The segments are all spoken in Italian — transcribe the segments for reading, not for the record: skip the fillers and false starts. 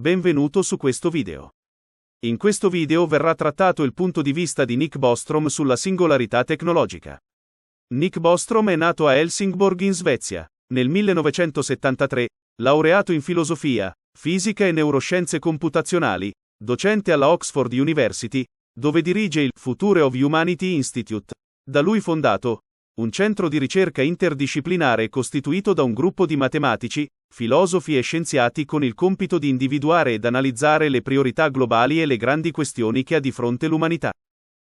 benvenuto su questo video. In questo video verrà trattato il punto di vista di Nick Bostrom sulla singolarità tecnologica. Nick Bostrom è nato a Helsingborg in Svezia, nel 1973, laureato in filosofia, fisica e neuroscienze computazionali, docente alla Oxford University, dove dirige il Future of Humanity Institute, da lui fondato, un centro di ricerca interdisciplinare costituito da un gruppo di matematici, filosofi e scienziati con il compito di individuare ed analizzare le priorità globali e le grandi questioni che ha di fronte l'umanità.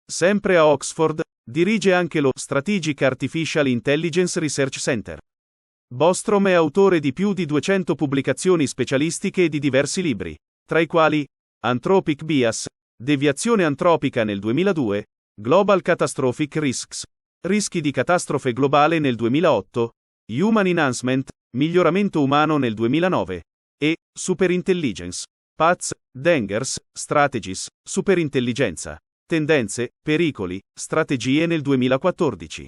Sempre a Oxford, dirige anche lo Strategic Artificial Intelligence Research Center. Bostrom è autore di più di 200 pubblicazioni specialistiche e di diversi libri, tra i quali Anthropic Bias, Deviazione antropica nel 2002, Global Catastrophic Risks, Rischi di catastrofe globale nel 2008, Human Enhancement, Miglioramento umano nel 2009, e Superintelligence, Paths, Dangers, Strategies, Superintelligenza, Tendenze, Pericoli, Strategie nel 2014.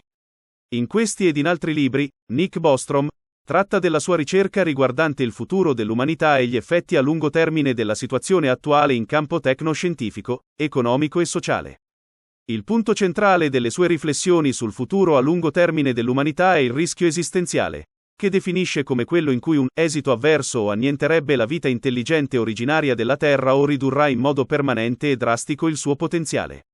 In questi ed in altri libri, Nick Bostrom tratta della sua ricerca riguardante il futuro dell'umanità e gli effetti a lungo termine della situazione attuale in campo tecnoscientifico, economico e sociale. Il punto centrale delle sue riflessioni sul futuro a lungo termine dell'umanità è il rischio esistenziale, che definisce come quello in cui un esito avverso annienterebbe la vita intelligente originaria della Terra o ridurrà in modo permanente e drastico il suo potenziale.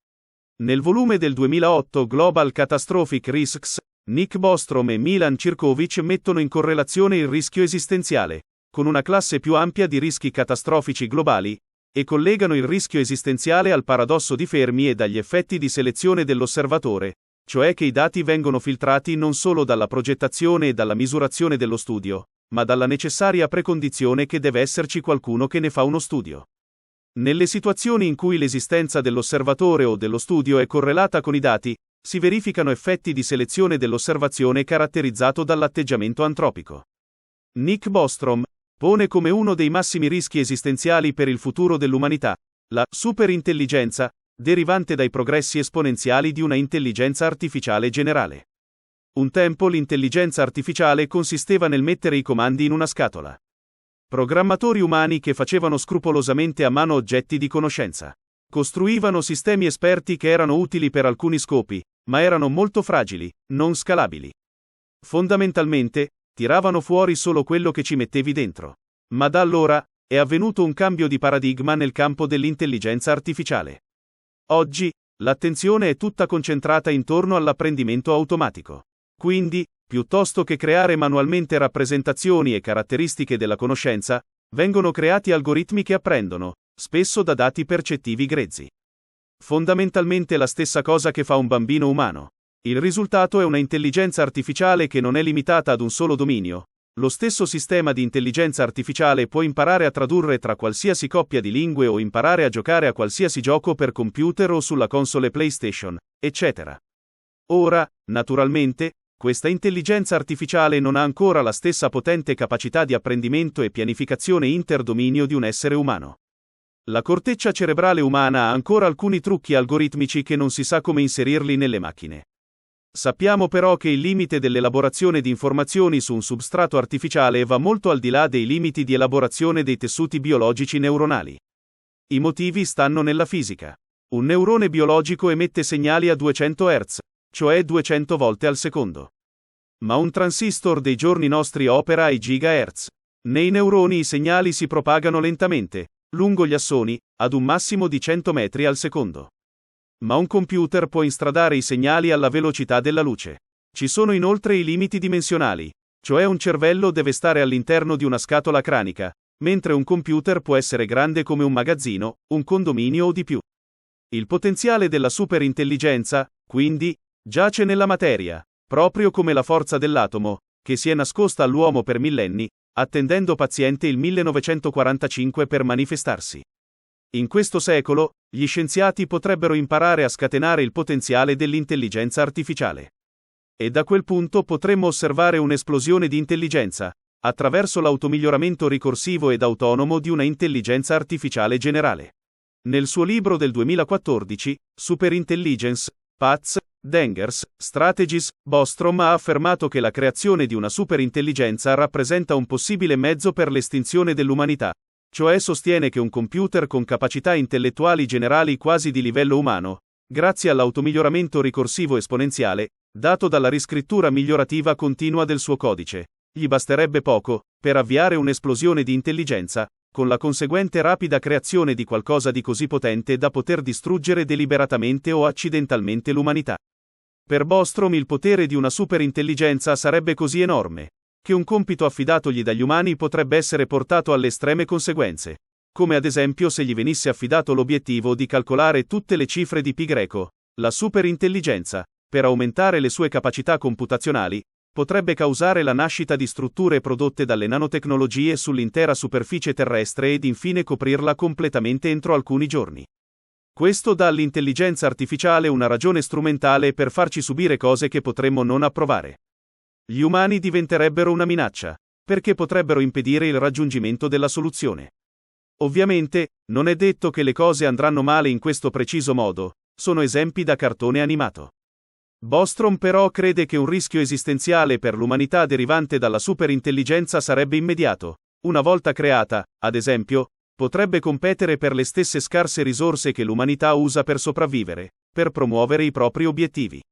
Nel volume del 2008 Global Catastrophic Risks, Nick Bostrom e Milan Cirkovic mettono in correlazione il rischio esistenziale, con una classe più ampia di rischi catastrofici globali, e collegano il rischio esistenziale al paradosso di Fermi e dagli effetti di selezione dell'osservatore, cioè che i dati vengono filtrati non solo dalla progettazione e dalla misurazione dello studio, ma dalla necessaria precondizione che deve esserci qualcuno che ne fa uno studio. Nelle situazioni in cui l'esistenza dell'osservatore o dello studio è correlata con i dati, si verificano effetti di selezione dell'osservazione caratterizzato dall'atteggiamento antropico. Nick Bostrom pone come uno dei massimi rischi esistenziali per il futuro dell'umanità la superintelligenza, derivante dai progressi esponenziali di una intelligenza artificiale generale. Un tempo l'intelligenza artificiale consisteva nel mettere i comandi in una scatola. Programmatori umani che facevano scrupolosamente a mano oggetti di conoscenza. Costruivano sistemi esperti che erano utili per alcuni scopi, ma erano molto fragili, non scalabili. Fondamentalmente, tiravano fuori solo quello che ci mettevi dentro. Ma da allora, è avvenuto un cambio di paradigma nel campo dell'intelligenza artificiale. Oggi, l'attenzione è tutta concentrata intorno all'apprendimento automatico. Quindi, piuttosto che creare manualmente rappresentazioni e caratteristiche della conoscenza, vengono creati algoritmi che apprendono, spesso da dati percettivi grezzi. Fondamentalmente la stessa cosa che fa un bambino umano. Il risultato è una intelligenza artificiale che non è limitata ad un solo dominio. Lo stesso sistema di intelligenza artificiale può imparare a tradurre tra qualsiasi coppia di lingue o imparare a giocare a qualsiasi gioco per computer o sulla console PlayStation, eccetera. Ora, naturalmente, questa intelligenza artificiale non ha ancora la stessa potente capacità di apprendimento e pianificazione interdominio di un essere umano. La corteccia cerebrale umana ha ancora alcuni trucchi algoritmici che non si sa come inserirli nelle macchine. Sappiamo però che il limite dell'elaborazione di informazioni su un substrato artificiale va molto al di là dei limiti di elaborazione dei tessuti biologici neuronali. I motivi stanno nella fisica. Un neurone biologico emette segnali a 200 Hz, cioè 200 volte al secondo. Ma un transistor dei giorni nostri opera ai gigahertz. Nei neuroni i segnali si propagano lentamente, lungo gli assoni, ad un massimo di 100 metri al secondo. Ma un computer può instradare i segnali alla velocità della luce. Ci sono inoltre i limiti dimensionali, cioè un cervello deve stare all'interno di una scatola cranica, mentre un computer può essere grande come un magazzino, un condominio o di più. Il potenziale della superintelligenza, quindi, giace nella materia, proprio come la forza dell'atomo, che si è nascosta all'uomo per millenni, attendendo paziente il 1945 per manifestarsi. In questo secolo, gli scienziati potrebbero imparare a scatenare il potenziale dell'intelligenza artificiale. E da quel punto potremmo osservare un'esplosione di intelligenza, attraverso l'automiglioramento ricorsivo ed autonomo di una intelligenza artificiale generale. Nel suo libro del 2014, Superintelligence, Paths, Dangers, Strategies, Bostrom ha affermato che la creazione di una superintelligenza rappresenta un possibile mezzo per l'estinzione dell'umanità, cioè sostiene che un computer con capacità intellettuali generali quasi di livello umano, grazie all'automiglioramento ricorsivo esponenziale, dato dalla riscrittura migliorativa continua del suo codice, gli basterebbe poco, per avviare un'esplosione di intelligenza, con la conseguente rapida creazione di qualcosa di così potente da poter distruggere deliberatamente o accidentalmente l'umanità. Per Bostrom il potere di una superintelligenza sarebbe così enorme, che un compito affidatogli dagli umani potrebbe essere portato alle estreme conseguenze, come ad esempio se gli venisse affidato l'obiettivo di calcolare tutte le cifre di pi greco. La superintelligenza, per aumentare le sue capacità computazionali, potrebbe causare la nascita di strutture prodotte dalle nanotecnologie sull'intera superficie terrestre ed infine coprirla completamente entro alcuni giorni. Questo dà all'intelligenza artificiale una ragione strumentale per farci subire cose che potremmo non approvare. Gli umani diventerebbero una minaccia, perché potrebbero impedire il raggiungimento della soluzione. Ovviamente, non è detto che le cose andranno male in questo preciso modo, sono esempi da cartone animato. Bostrom però crede che un rischio esistenziale per l'umanità derivante dalla superintelligenza sarebbe immediato. Una volta creata, ad esempio, potrebbe competere per le stesse scarse risorse che l'umanità usa per sopravvivere, per promuovere i propri obiettivi.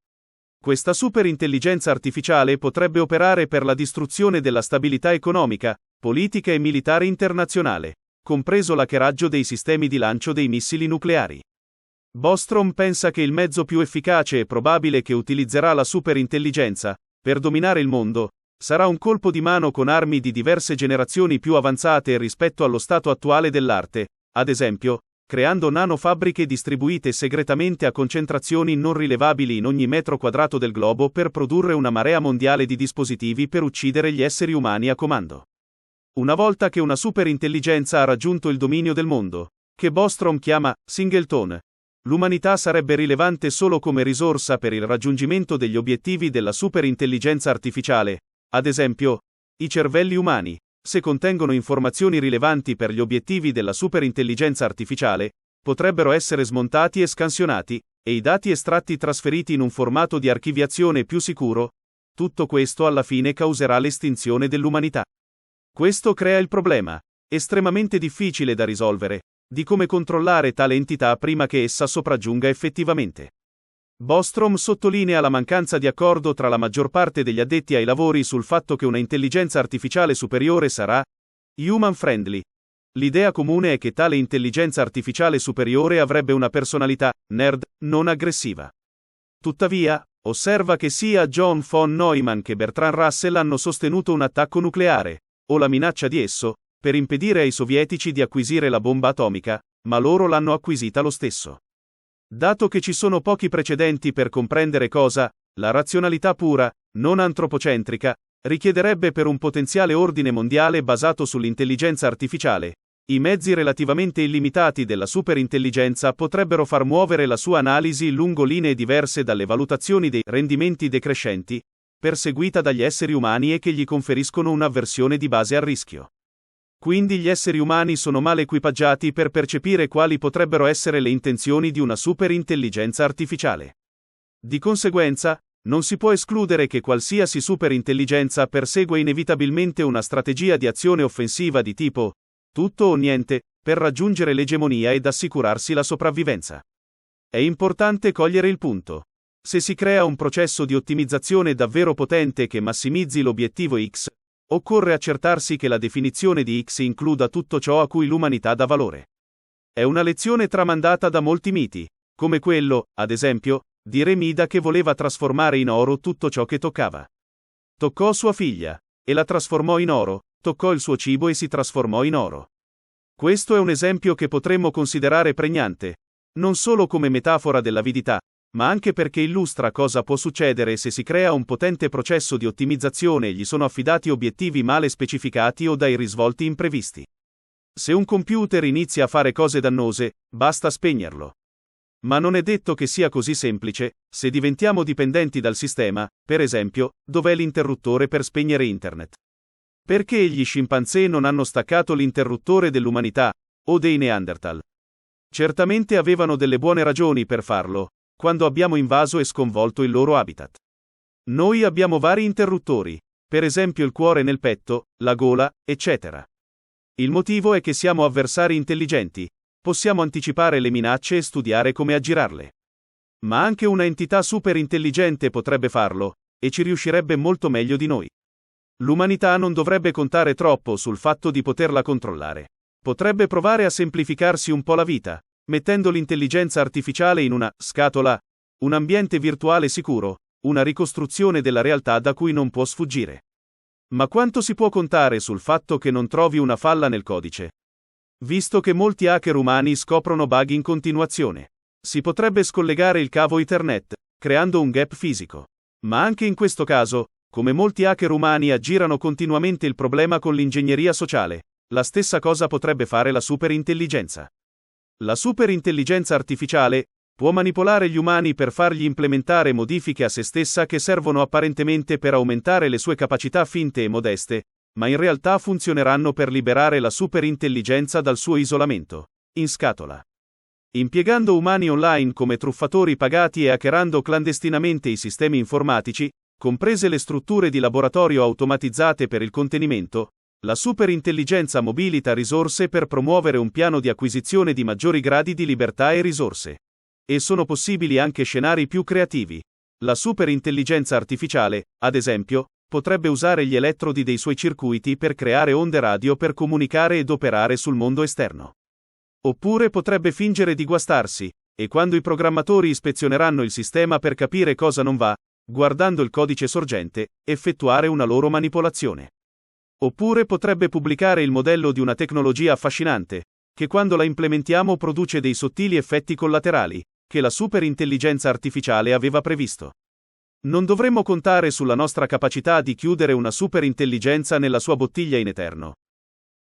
Questa superintelligenza artificiale potrebbe operare per la distruzione della stabilità economica, politica e militare internazionale, compreso l'hackeraggio dei sistemi di lancio dei missili nucleari. Bostrom pensa che il mezzo più efficace e probabile che utilizzerà la superintelligenza, per dominare il mondo, sarà un colpo di mano con armi di diverse generazioni più avanzate rispetto allo stato attuale dell'arte, ad esempio, creando nanofabbriche distribuite segretamente a concentrazioni non rilevabili in ogni metro quadrato del globo per produrre una marea mondiale di dispositivi per uccidere gli esseri umani a comando. Una volta che una superintelligenza ha raggiunto il dominio del mondo, che Bostrom chiama Singleton, l'umanità sarebbe rilevante solo come risorsa per il raggiungimento degli obiettivi della superintelligenza artificiale, ad esempio, i cervelli umani, se contengono informazioni rilevanti per gli obiettivi della superintelligenza artificiale, potrebbero essere smontati e scansionati, e i dati estratti trasferiti in un formato di archiviazione più sicuro. Tutto questo alla fine causerà l'estinzione dell'umanità. Questo crea il problema, estremamente difficile da risolvere, di come controllare tale entità prima che essa sopraggiunga effettivamente. Bostrom sottolinea la mancanza di accordo tra la maggior parte degli addetti ai lavori sul fatto che una intelligenza artificiale superiore sarà human-friendly. L'idea comune è che tale intelligenza artificiale superiore avrebbe una personalità, nerd, non aggressiva. Tuttavia, osserva che sia John von Neumann che Bertrand Russell hanno sostenuto un attacco nucleare, o la minaccia di esso, per impedire ai sovietici di acquisire la bomba atomica, ma loro l'hanno acquisita lo stesso. Dato che ci sono pochi precedenti per comprendere cosa, la razionalità pura, non antropocentrica, richiederebbe per un potenziale ordine mondiale basato sull'intelligenza artificiale, i mezzi relativamente illimitati della superintelligenza potrebbero far muovere la sua analisi lungo linee diverse dalle valutazioni dei rendimenti decrescenti, perseguita dagli esseri umani e che gli conferiscono un'avversione di base al rischio. Quindi gli esseri umani sono mal equipaggiati per percepire quali potrebbero essere le intenzioni di una superintelligenza artificiale. Di conseguenza, non si può escludere che qualsiasi superintelligenza persegua inevitabilmente una strategia di azione offensiva di tipo tutto o niente, per raggiungere l'egemonia ed assicurarsi la sopravvivenza. È importante cogliere il punto. Se si crea un processo di ottimizzazione davvero potente che massimizzi l'obiettivo X, occorre accertarsi che la definizione di X includa tutto ciò a cui l'umanità dà valore. È una lezione tramandata da molti miti, come quello, ad esempio, di Re Mida che voleva trasformare in oro tutto ciò che toccava. Toccò sua figlia, e la trasformò in oro, toccò il suo cibo e si trasformò in oro. Questo è un esempio che potremmo considerare pregnante, non solo come metafora dell'avidità, ma anche perché illustra cosa può succedere se si crea un potente processo di ottimizzazione e gli sono affidati obiettivi male specificati o dai risvolti imprevisti. Se un computer inizia a fare cose dannose, basta spegnerlo. Ma non è detto che sia così semplice. Se diventiamo dipendenti dal sistema, per esempio, dov'è l'interruttore per spegnere internet? Perché gli scimpanzé non hanno staccato l'interruttore dell'umanità, o dei Neanderthal? Certamente avevano delle buone ragioni per farlo, quando abbiamo invaso e sconvolto il loro habitat. Noi abbiamo vari interruttori, per esempio il cuore nel petto, la gola, eccetera. Il motivo è che siamo avversari intelligenti. Possiamo anticipare le minacce e studiare come aggirarle. Ma anche una entità super intelligente potrebbe farlo, e ci riuscirebbe molto meglio di noi. L'umanità non dovrebbe contare troppo sul fatto di poterla controllare. Potrebbe provare a semplificarsi un po' la vita, mettendo l'intelligenza artificiale in una scatola, un ambiente virtuale sicuro, una ricostruzione della realtà da cui non può sfuggire. Ma quanto si può contare sul fatto che non trovi una falla nel codice? Visto che molti hacker umani scoprono bug in continuazione, si potrebbe scollegare il cavo Ethernet, creando un gap fisico. Ma anche in questo caso, come molti hacker umani aggirano continuamente il problema con l'ingegneria sociale, la stessa cosa potrebbe fare la superintelligenza. La superintelligenza artificiale può manipolare gli umani per fargli implementare modifiche a se stessa che servono apparentemente per aumentare le sue capacità finte e modeste, ma in realtà funzioneranno per liberare la superintelligenza dal suo isolamento, in scatola. Impiegando umani online come truffatori pagati e hackerando clandestinamente i sistemi informatici, comprese le strutture di laboratorio automatizzate per il contenimento, la superintelligenza mobilita risorse per promuovere un piano di acquisizione di maggiori gradi di libertà e risorse. E sono possibili anche scenari più creativi. La superintelligenza artificiale, ad esempio, potrebbe usare gli elettrodi dei suoi circuiti per creare onde radio per comunicare ed operare sul mondo esterno. Oppure potrebbe fingere di guastarsi, e quando i programmatori ispezioneranno il sistema per capire cosa non va, guardando il codice sorgente, effettuare una loro manipolazione. Oppure potrebbe pubblicare il modello di una tecnologia affascinante, che quando la implementiamo produce dei sottili effetti collaterali, che la superintelligenza artificiale aveva previsto. Non dovremmo contare sulla nostra capacità di chiudere una superintelligenza nella sua bottiglia in eterno.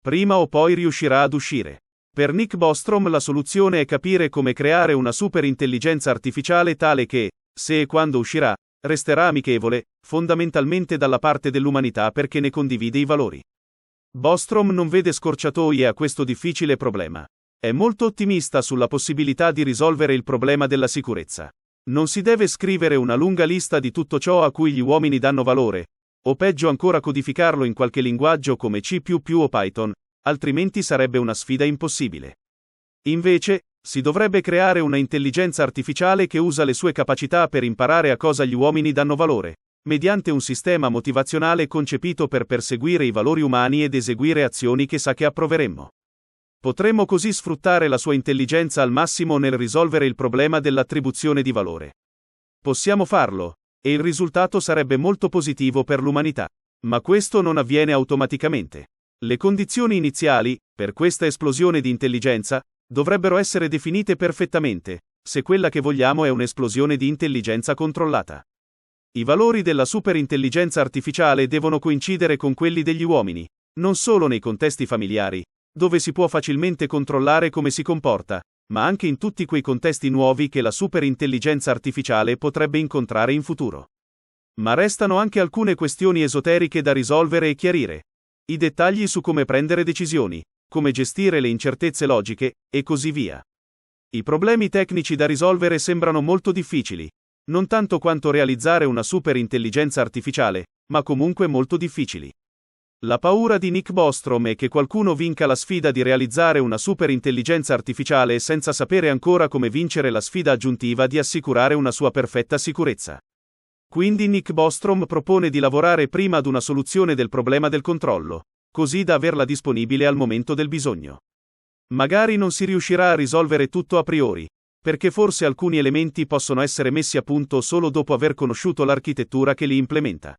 Prima o poi riuscirà ad uscire. Per Nick Bostrom la soluzione è capire come creare una superintelligenza artificiale tale che, se e quando uscirà, resterà amichevole, fondamentalmente dalla parte dell'umanità perché ne condivide i valori. Bostrom non vede scorciatoie a questo difficile problema. È molto ottimista sulla possibilità di risolvere il problema della sicurezza. Non si deve scrivere una lunga lista di tutto ciò a cui gli uomini danno valore, o peggio ancora codificarlo in qualche linguaggio come C++ o Python, altrimenti sarebbe una sfida impossibile. Invece, si dovrebbe creare una intelligenza artificiale che usa le sue capacità per imparare a cosa gli uomini danno valore, mediante un sistema motivazionale concepito per perseguire i valori umani ed eseguire azioni che sa che approveremmo. Potremmo così sfruttare la sua intelligenza al massimo nel risolvere il problema dell'attribuzione di valore. Possiamo farlo, e il risultato sarebbe molto positivo per l'umanità. Ma questo non avviene automaticamente. Le condizioni iniziali, per questa esplosione di intelligenza, dovrebbero essere definite perfettamente, se quella che vogliamo è un'esplosione di intelligenza controllata. I valori della superintelligenza artificiale devono coincidere con quelli degli uomini, non solo nei contesti familiari, dove si può facilmente controllare come si comporta, ma anche in tutti quei contesti nuovi che la superintelligenza artificiale potrebbe incontrare in futuro. Ma restano anche alcune questioni esoteriche da risolvere e chiarire. I dettagli su come prendere decisioni, come gestire le incertezze logiche, e così via. I problemi tecnici da risolvere sembrano molto difficili, non tanto quanto realizzare una superintelligenza artificiale, ma comunque molto difficili. La paura di Nick Bostrom è che qualcuno vinca la sfida di realizzare una superintelligenza artificiale senza sapere ancora come vincere la sfida aggiuntiva di assicurare una sua perfetta sicurezza. Quindi Nick Bostrom propone di lavorare prima ad una soluzione del problema del controllo, così da averla disponibile al momento del bisogno. Magari non si riuscirà a risolvere tutto a priori, perché forse alcuni elementi possono essere messi a punto solo dopo aver conosciuto l'architettura che li implementa.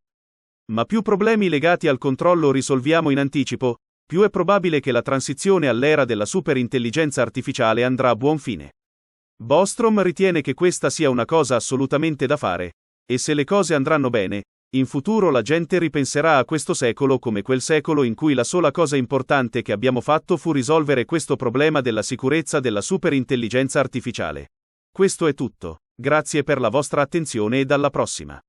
Ma più problemi legati al controllo risolviamo in anticipo, più è probabile che la transizione all'era della superintelligenza artificiale andrà a buon fine. Bostrom ritiene che questa sia una cosa assolutamente da fare, e se le cose andranno bene, in futuro la gente ripenserà a questo secolo come quel secolo in cui la sola cosa importante che abbiamo fatto fu risolvere questo problema della sicurezza della superintelligenza artificiale. Questo è tutto. Grazie per la vostra attenzione e alla prossima.